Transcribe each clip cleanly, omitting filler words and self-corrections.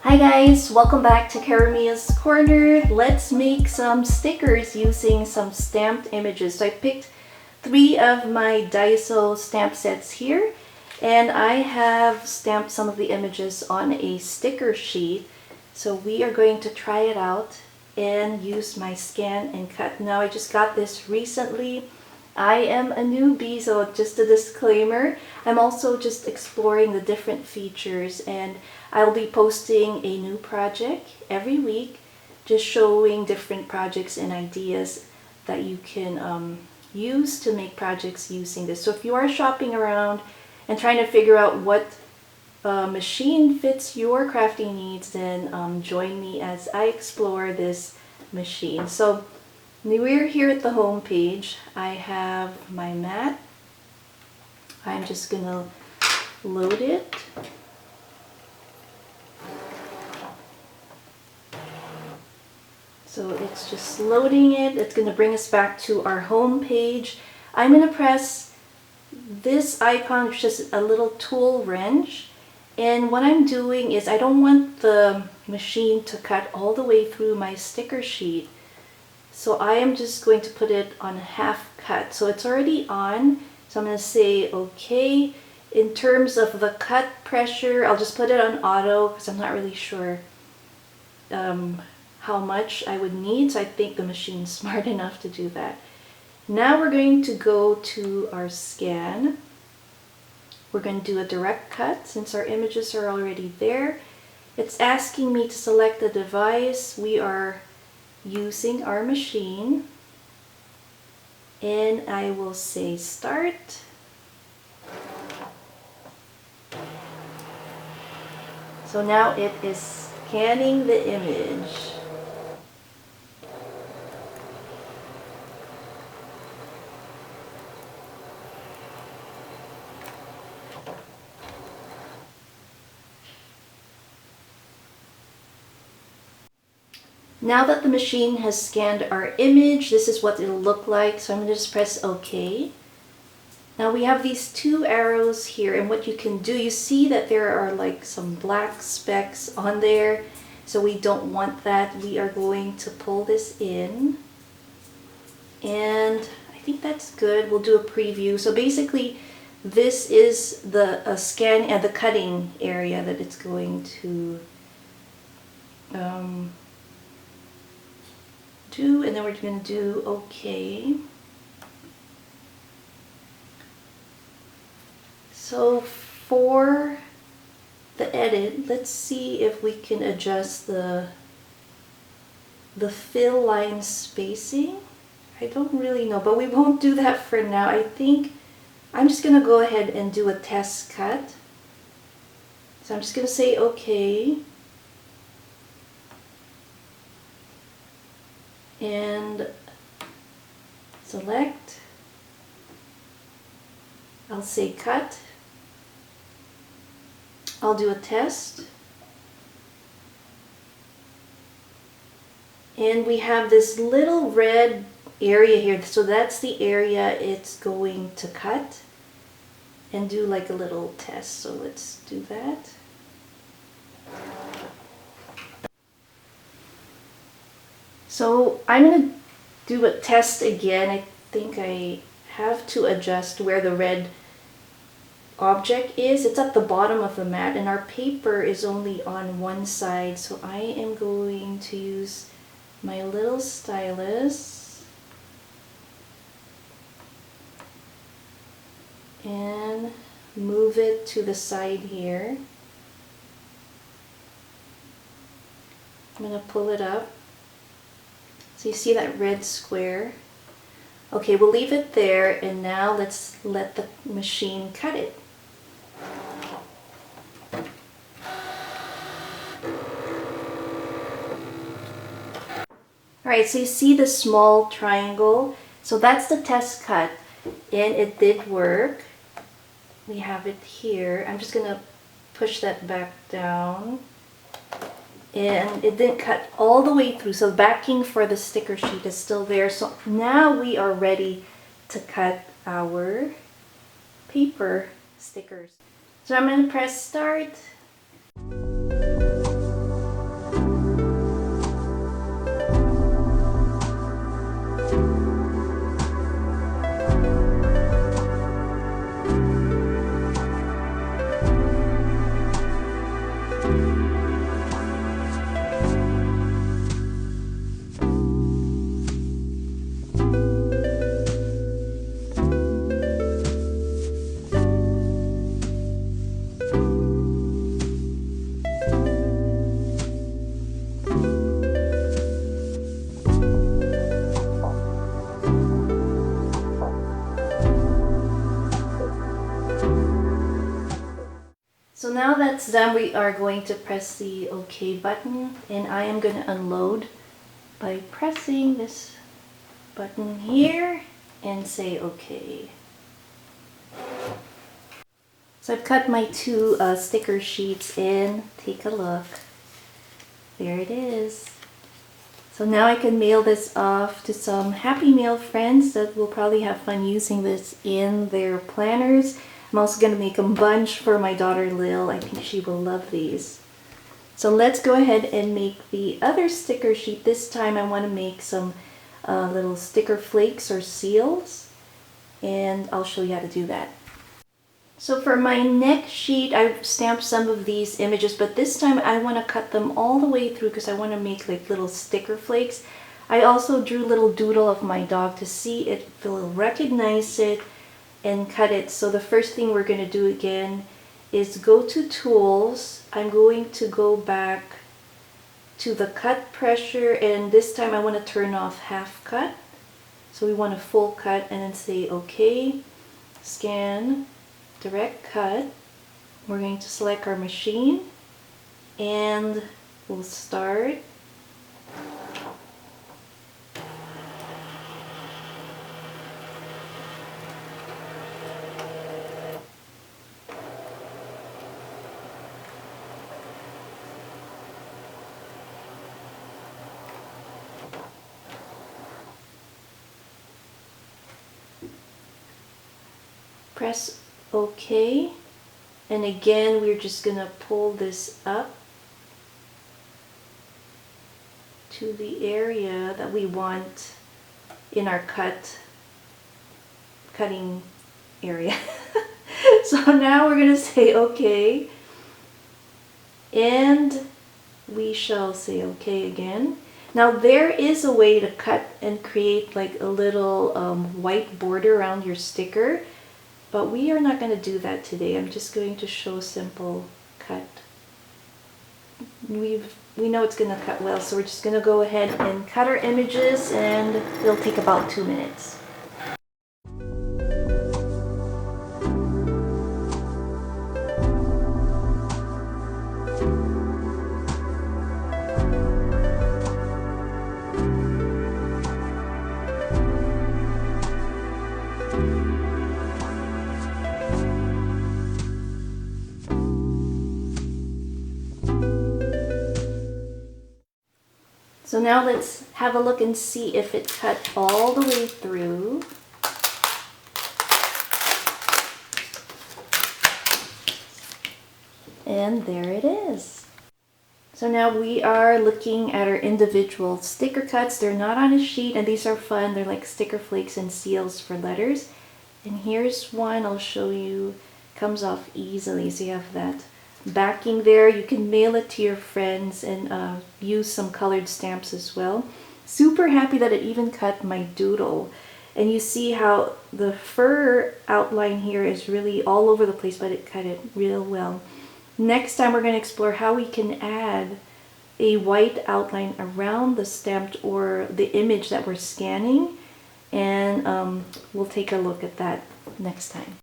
Hi guys, welcome back to Karamia's Corner. Let's make some stickers using some stamped images. So I picked 3 of my Daiso stamp sets here, and I have stamped some of the images on a sticker sheet. So we are going to try it out and use my ScanNCut. Now I just got this recently. I am a newbie, so just a disclaimer. I'm also just exploring the different features, and I'll be posting a new project every week, just showing different projects and ideas that you can use to make projects using this. So if you are shopping around and trying to figure out what machine fits your crafting needs, then join me as I explore this machine. So we're here at the home page. I have my mat. I'm just gonna load it. So it's just loading it. It's gonna bring us back to our home page. I'm gonna press this icon, which is a little tool wrench. And what I'm doing is I don't want the machine to cut all the way through my sticker sheet. So I am just going to put it on half cut. So it's already on. So I'm going to say okay. In terms of the cut pressure, I'll just put it on auto because I'm not really sure how much I would need. So I think the machine's smart enough to do that. Now we're going to go to our scan. We're going to do a direct cut since our images are already there. It's asking me to select the device. We are using our machine, and I will say start. So now it is scanning the image. Now that the machine has scanned our image, this is what it'll look like. So I'm going to just press OK. Now we have these 2 arrows here, and what you can do, you see that there are like some black specks on there. So we don't want that. We are going to pull this in. And I think that's good. We'll do a preview. So basically, this is the scan and the cutting area that it's going to do, and then we're going to do OK. So for the edit, let's see if we can adjust the fill line spacing. I don't really know, but we won't do that for now. I think I'm just going to go ahead and do a test cut. So I'm just going to say OK. And select. I'll say cut. I'll do a test. And we have this little red area here. So that's the area it's going to cut and do like a little test. So let's do that. So I'm going to do a test again. I think I have to adjust where the red object is. It's at the bottom of the mat, and our paper is only on one side. So I am going to use my little stylus and move it to the side here. I'm going to pull it up. So you see that red square? Okay, we'll leave it there, and now let's let the machine cut it. Alright, so you see the small triangle? So that's the test cut, and it did work. We have it here. I'm just going to push that back down. And it didn't cut all the way through, so the backing for the sticker sheet is still there. So now we are ready to cut our paper stickers. So I'm going to press start. that's done, we are going to press the OK button, and I am going to unload by pressing this button here and say OK. So I've cut my two sticker sheets in. Take a look. There it is. So now I can mail this off to some Happy Mail friends that will probably have fun using this in their planners. I'm also going to make a bunch for my daughter Lil. I think she will love these. So let's go ahead and make the other sticker sheet. This time I want to make some little sticker flakes or seals, and I'll show you how to do that. So for my next sheet, I've stamped some of these images, but this time I want to cut them all the way through because I want to make like little sticker flakes. I also drew a little doodle of my dog to see if it'll recognize it and cut it. So the first thing we're going to do again is go to Tools. I'm going to go back to the cut pressure, and this time I want to turn off half cut. So we want a full cut, and then say OK, scan, direct cut. We're going to select our machine and we'll start. Press OK, and again we're just gonna pull this up to the area that we want in our cutting area. So now we're gonna say OK, and we shall say OK again. Now there is a way to cut and create like a little white border around your sticker, but we are not going to do that today. I'm just going to show simple cut. We know it's going to cut well, so we're just going to go ahead and cut our images, and it'll take about 2 minutes. So now let's have a look and see if it cut all the way through. And there it is. So now we are looking at our individual sticker cuts. They're not on a sheet, and these are fun. They're like sticker flakes and seals for letters. And here's one I'll show you. Comes off easily, so you have that backing there. You can mail it to your friends and use some colored stamps as well. Super happy that it even cut my doodle. And you see how the fur outline here is really all over the place, but it cut it real well. Next time we're going to explore how we can add a white outline around the stamped or the image that we're scanning, and we'll take a look at that next time.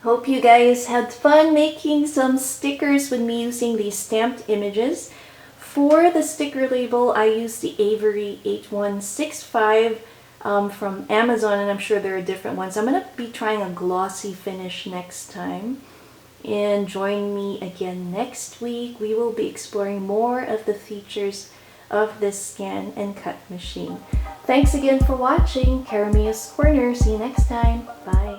Hope you guys had fun making some stickers with me using these stamped images. For the sticker label, I used the Avery 8165 from Amazon, and I'm sure there are different ones. I'm going to be trying a glossy finish next time. And join me again next week. We will be exploring more of the features of this ScanNCut machine. Thanks again for watching. Karamia's Corner. See you next time. Bye.